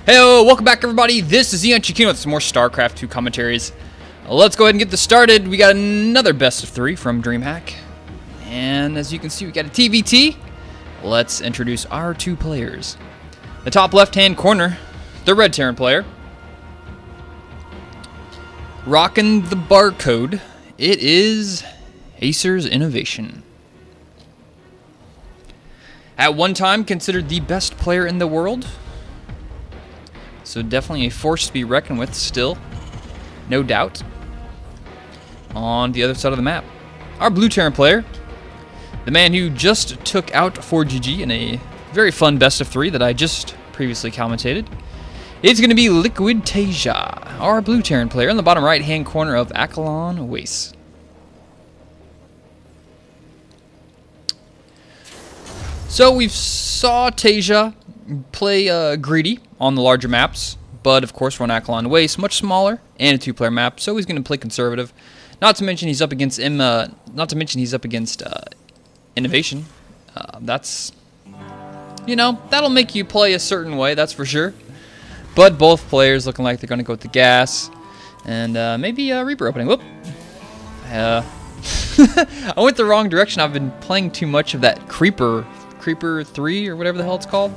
Heyo, welcome back everybody. This is eOnZerG with some more Starcraft 2 commentaries. Let's go ahead and get this started. We got another best of 3 from DreamHack. And as you can see, we got a TvT. Let's introduce our two players. The top left-hand corner, the red Terran player. Rocking the barcode. It is Acer's INnoVation. At one time considered the best player in the world. So definitely a force to be reckoned with still, no doubt. On the other side of the map, our blue Terran player, the man who just took out 4GG in a very fun best of 3 that I just previously commentated, is going to be Liquid Taeja, our blue Terran player in the bottom right hand corner of INnoVation. So we saw Taeja play greedy on the larger maps, but of course we're on INnoVation, much smaller and a two-player map, so he's going to play conservative. Not to mention he's up against INnoVation. That's, you know, that'll make you play a certain way, that's for sure. But both players looking like they're going to go with the gas and maybe a Reaper opening. Whoop. I went the wrong direction. I've been playing too much of that Creeper 3 or whatever the hell it's called.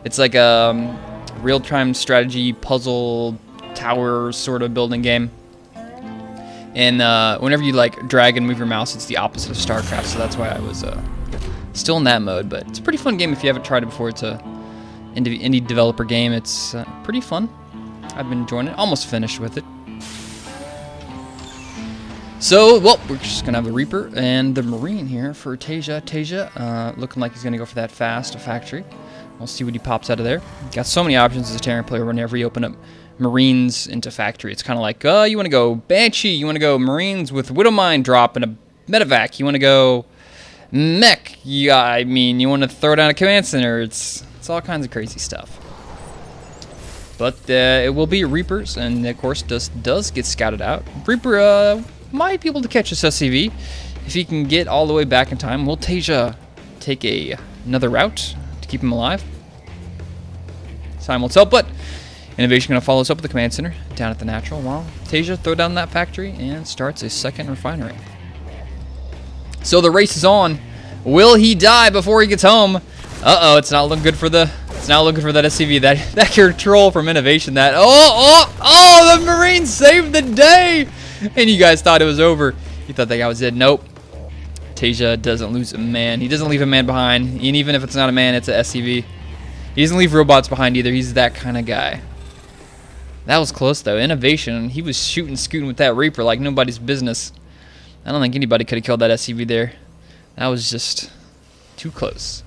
It's like a real-time strategy puzzle tower sort of building game. And whenever you like drag and move your mouse, it's the opposite of Starcraft, so that's why I was still in that mode. But it's a pretty fun game if you haven't tried it before. It's a indie developer game. It's pretty fun. I've been enjoying it. Almost finished with it. So, well, we're just going to have the Reaper and the Marine here for Taeja. Taeja, looking like he's going to go for that fast factory. We'll see what he pops out of there. Got so many options as a Terran player whenever you open up Marines into factory. It's kind of like, you want to go Banshee, you want to go Marines with Widowmine drop and a Medevac, you want to go Mech, you want to throw down a command center. It's all kinds of crazy stuff. But it will be Reapers, and of course does get scouted out. Reaper might be able to catch this SCV if he can get all the way back in time. Will Taeja take another route to keep him alive? Time will tell, but INnoVation going to follow us up with the command center down at the natural while Taeja throw down that factory and starts a second refinery. So the race is on. Will he die before he gets home? It's not looking good for that SCV. That control from INnoVation. That the Marines saved the day, and you guys thought it was over. You thought that guy was dead. Nope. Taeja doesn't lose a man. He doesn't leave a man behind, and even if it's not a man, it's a SCV. He doesn't leave robots behind either. He's that kind of guy. That was close, though. INnoVation, he was scooting with that Reaper like nobody's business. I don't think anybody could have killed that SCV there. That was just too close.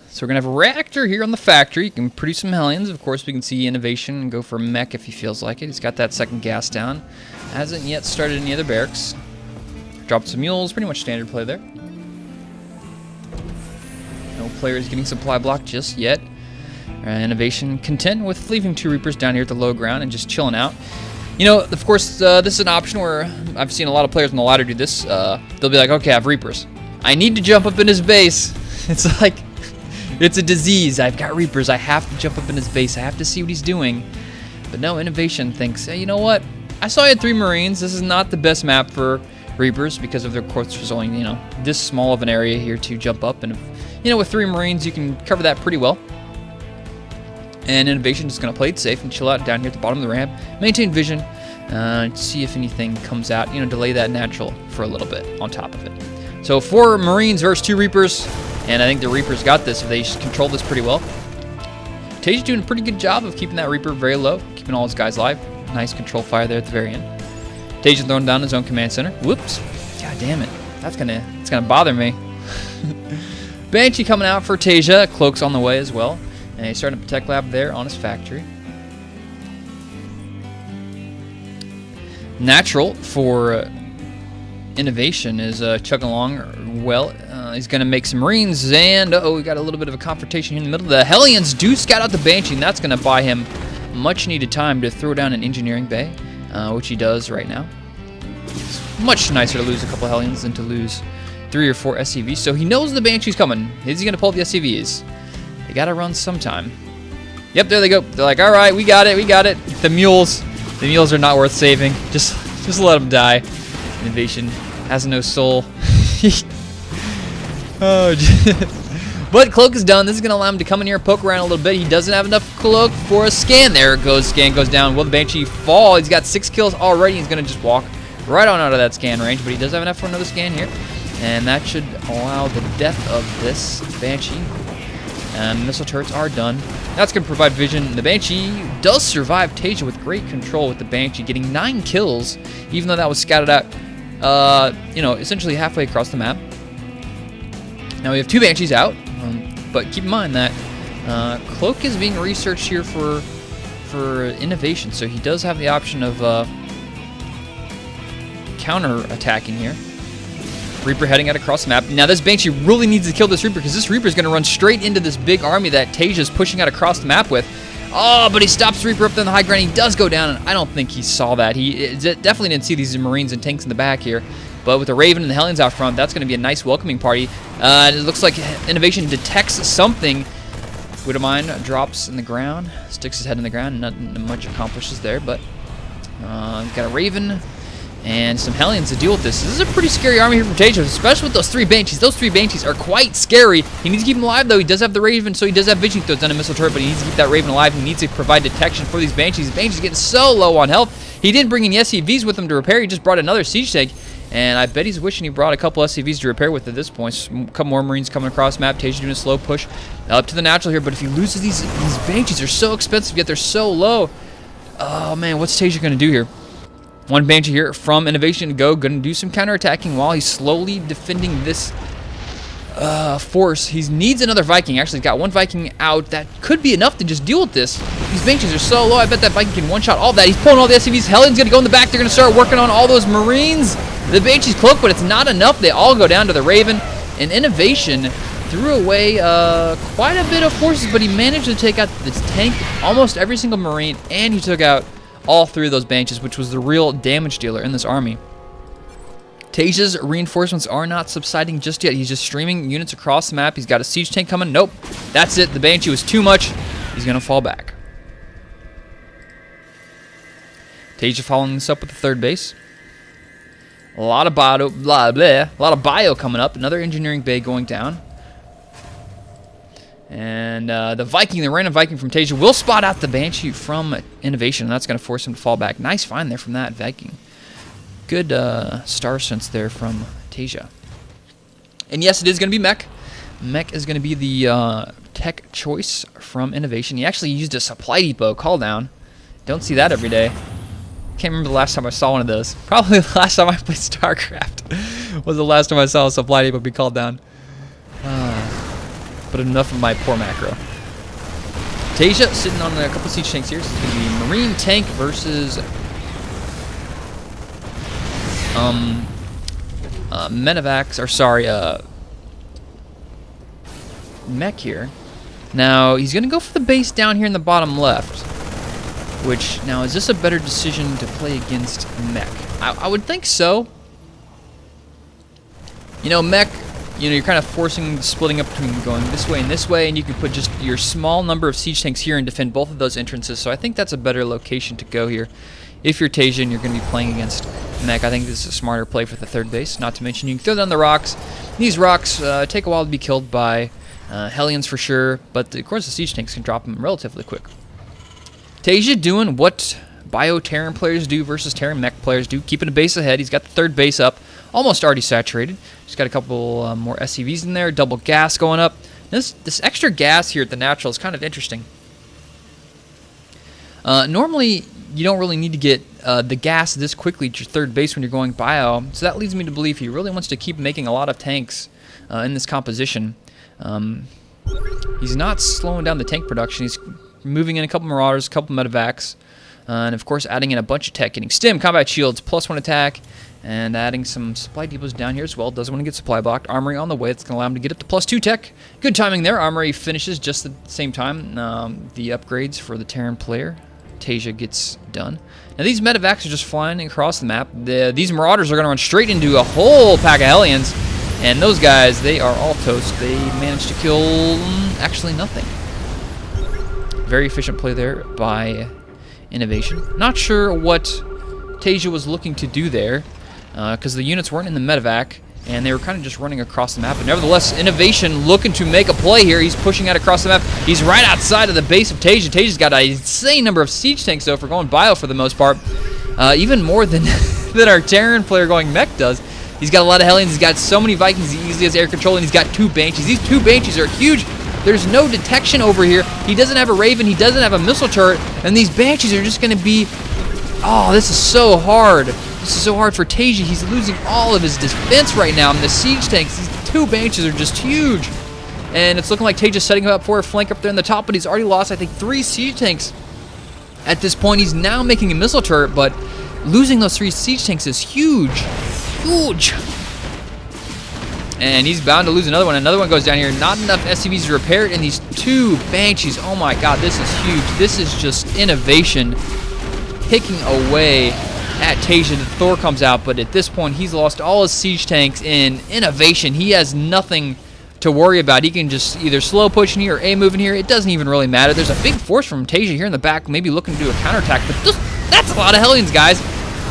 So we're going to have a reactor here on the factory. You can produce some Hellions. Of course, we can see INnoVation and go for Mech if he feels like it. He's got that second gas down. Hasn't yet started any other barracks. Dropped some mules. Pretty much standard play there. No players getting supply block just yet. INnoVation content with leaving 2 Reapers down here at the low ground and just chilling out. You know, of course, this is an option where I've seen a lot of players on the ladder do this. They'll be like, okay, I have Reapers. I need to jump up in his base. It's like, it's a disease. I've got Reapers. I have to jump up in his base. I have to see what he's doing. But no, INnoVation thinks, hey, you know what? I saw you had 3 Marines. This is not the best map for Reapers because of of course, there's only, this small of an area here to jump up. And, with 3 Marines, you can cover that pretty well. And INnoVation is going to play it safe and chill out down here at the bottom of the ramp. Maintain vision. See if anything comes out. Delay that natural for a little bit on top of it. So 4 Marines versus 2 Reapers. And I think the Reapers got this if they control this pretty well. Taeja's doing a pretty good job of keeping that Reaper very low. Keeping all his guys alive. Nice control fire there at the very end. Taeja throwing down his own command center. Whoops. God damn it. It's gonna bother me. Banshee coming out for Taeja. Cloak's on the way as well. And he's starting a Protect Lab there on his factory. Natural for INnoVation is chugging along well. He's going to make some Marines, and we got a little bit of a confrontation here in the middle. The Hellions do scout out the Banshee, and that's going to buy him much needed time to throw down an engineering bay, which he does right now. It's much nicer to lose a couple of Hellions than to lose 3 or 4 SCVs, so he knows the Banshee's coming. Is he going to pull the SCVs? They gotta run sometime. Yep, there they go. They're like, all right, we got it, we got it. The mules are not worth saving. Just let them die. INnoVation has no soul. Oh, but Cloak is done. This is going to allow him to come in here and poke around a little bit. He doesn't have enough Cloak for a scan. There it goes. Scan goes down. Will the Banshee fall? He's got 6 kills already. He's going to just walk right on out of that scan range, but he does have enough for another scan here. And that should allow the death of this Banshee. And missile turrets are done. That's going to provide vision. The Banshee does survive Taeja with great control with the Banshee, getting 9 kills, even though that was scouted out, essentially halfway across the map. Now we have 2 Banshees out, but keep in mind that Cloak is being researched here for INnoVation, so he does have the option of counter-attacking here. Reaper heading out across the map. Now this Banshee really needs to kill this Reaper because this Reaper is going to run straight into this big army that Taeja is pushing out across the map with. Oh, but he stops Reaper up on the high ground. He does go down, and I don't think he saw that. He definitely didn't see these Marines and tanks in the back here. But with the Raven and the Hellions out front, that's going to be a nice welcoming party. It looks like INnoVation detects something. Widowmine drops in the ground, sticks his head in the ground, nothing much accomplishes there, but got a Raven and some Hellions to deal with this. This is a pretty scary army here from Taeja, especially with those 3 Banshees. Those 3 Banshees are quite scary. He needs to keep him alive, though. He does have the Raven, so he does have vision throws on a missile turret, but he needs to keep that Raven alive. He needs to provide detection for these Banshees. Banshee's getting so low on health. He didn't bring any SCVs with him to repair. He just brought another siege tank, and I bet he's wishing he brought a couple SCVs to repair with at this point. A couple more Marines coming across the map. Taeja doing a slow push up to the natural here, but if he loses these Banshees, they're so expensive, yet they're so low. Oh, man, what's Taeja going to do here? 1 Banshee here from INnoVation to go. Going to do some counterattacking while he's slowly defending this force. He needs another Viking. Actually, he's got 1 Viking out. That could be enough to just deal with this. These Banshees are so low. I bet that Viking can one-shot all that. He's pulling all the SCVs. Hellions going to go in the back. They're going to start working on all those Marines. The Banshee's Cloak, but it's not enough. They all go down to the Raven. And INnoVation threw away quite a bit of forces, but he managed to take out this tank, almost every single Marine, and he took out all 3 of those Banshees, which was the real damage dealer in this army. Taeja's reinforcements are not subsiding just yet. He's just streaming units across the map. He's got a siege tank coming. Nope. That's it. The Banshee was too much. He's going to fall back. Taeja following this up with the 3rd base. A lot of bio coming up. Another engineering bay going down. And the random Viking from Taeja will spot out the Banshee from INnoVation, and that's going to force him to fall back. Nice find there from that Viking. Good star sense there from Taeja. And yes, it is going to be Mech. Mech is going to be the tech choice from INnoVation. He actually used a supply depot call down. Don't see that every day. Can't remember the last time I saw one of those. Probably the last time I played Starcraft was the last time I saw a supply depot be called down. But enough of my poor macro. Taeja sitting on a couple siege tanks here. So it's going to be Marine tank versus Medevacs, or sorry, Mech here. Now he's going to go for the base down here in the bottom left. Which now, is this a better decision to play against Mech? I would think so. You know, Mech, you're kind of forcing splitting up between going this way, and you can put just your small number of siege tanks here and defend both of those entrances. So I think that's a better location to go here. If you're Taeja and you're going to be playing against Mech, I think this is a smarter play for the 3rd base. Not to mention you can throw down the rocks. These rocks take a while to be killed by Hellions for sure, but of course the siege tanks can drop them relatively quick. Taeja doing what Bio-Terran players do versus Terran Mech players do, keeping a base ahead. He's got the 3rd base up, almost already saturated. Just got a couple more SCVs in there, double gas going up. This extra gas here at the natural is kind of interesting. Normally, you don't really need to get the gas this quickly at your 3rd base when you're going bio, so that leads me to believe he really wants to keep making a lot of tanks in this composition. He's not slowing down the tank production. He's moving in a couple Marauders, a couple Medevacs, and of course adding in a bunch of tech, getting stim, combat shields, +1 attack, and adding some supply depots down here as well. Doesn't want to get supply blocked. Armory on the way. It's going to allow him to get up to +2 tech. Good timing there. Armory finishes just at the same time. The upgrades for the Terran player. Taeja gets done. Now these Medevacs are just flying across the map. These Marauders are going to run straight into a whole pack of Hellions. And those guys, they are all toast. They managed to kill actually nothing. Very efficient play there by INnoVation. Not sure what Taeja was looking to do there, because the units weren't in the medevac, and they were kind of just running across the map. But nevertheless, INnoVation looking to make a play here. He's pushing out across the map. He's right outside of the base of Taeja. Taeja's got an insane number of siege tanks, though, for going bio for the most part. Even more than, than our Terran player going mech does. He's got a lot of Hellions. He's got so many Vikings. He easily has air control, and he's got 2 Banshees. These 2 Banshees are huge. There's no detection over here. He doesn't have a Raven. He doesn't have a missile turret. And these Banshees are just going to be... Oh, this is so hard. This is so hard for Taeja. He's losing all of his defense right now. And the siege tanks, these 2 Banshees are just huge. And it's looking like Taeja's setting him up for a flank up there in the top, but he's already lost, I think, 3 siege tanks. At this point, he's now making a missile turret, but losing those 3 siege tanks is huge. Huge. And he's bound to lose another one. Another one goes down here. Not enough SCVs to repair it. And these 2 Banshees, oh my god, this is huge. This is just INnoVation picking away at Taeja. The Thor comes out, but at this point, he's lost all his siege tanks in INnoVation. He has nothing to worry about. He can just either slow push in here or A-move in here. It doesn't even really matter. There's a big force from Taeja here in the back, maybe looking to do a counterattack, but that's a lot of Hellions, guys.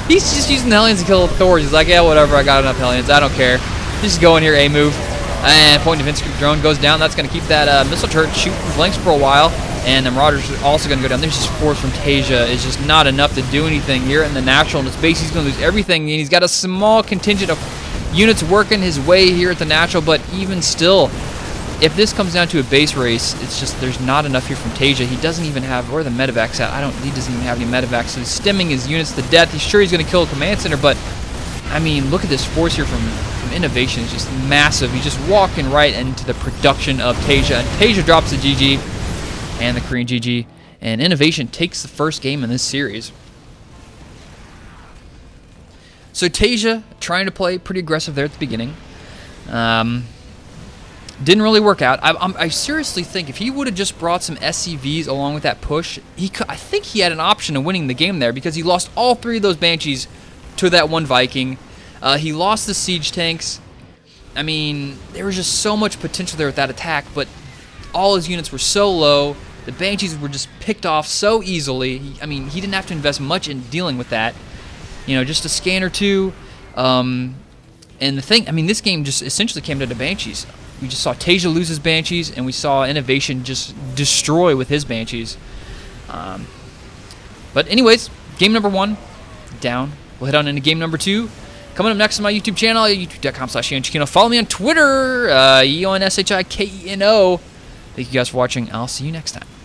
He's just using the Hellions to kill Thor. He's like, yeah, whatever, I got enough Hellions. I don't care. Just go in here, A-move. And point defense drone goes down. That's going to keep that missile turret shooting flanks for a while. And the Marauders are also going to go down. There's just force from Taeja. It's just not enough to do anything here in the natural. In his base, he's going to lose everything. And he's got a small contingent of units working his way here at the natural. But even still, if this comes down to a base race, it's just there's not enough here from Taeja. He doesn't even have, where are the medevacs at? He doesn't even have any medevacs. So he's stemming his units to death. He's sure he's going to kill a command center, but I mean, look at this force here from INnoVation. It's just massive. He's just walking right into the production of Taeja. And Taeja drops the GG and the Korean GG. And INnoVation takes the first game in this series. So Taeja trying to play pretty aggressive there at the beginning. Didn't really work out. I seriously think if he would have just brought some SCVs along with that push, I think he had an option of winning the game there, because he lost all 3 of those Banshees to that 1 Viking. He lost the siege tanks. I mean, there was just so much potential there with that attack, but all his units were so low. The Banshees were just picked off so easily. He didn't have to invest much in dealing with that. You know, just a scan or 2. And the thing, this game just essentially came to the Banshees. We just saw Taeja lose his Banshees, and we saw INnoVation just destroy with his Banshees. But anyways, game number 1, down. We'll head on into game number 2. Coming up next on my YouTube channel, youtube.com/eOnZerG. Follow me on Twitter, eOnSHIKENO. Thank you guys for watching. I'll see you next time.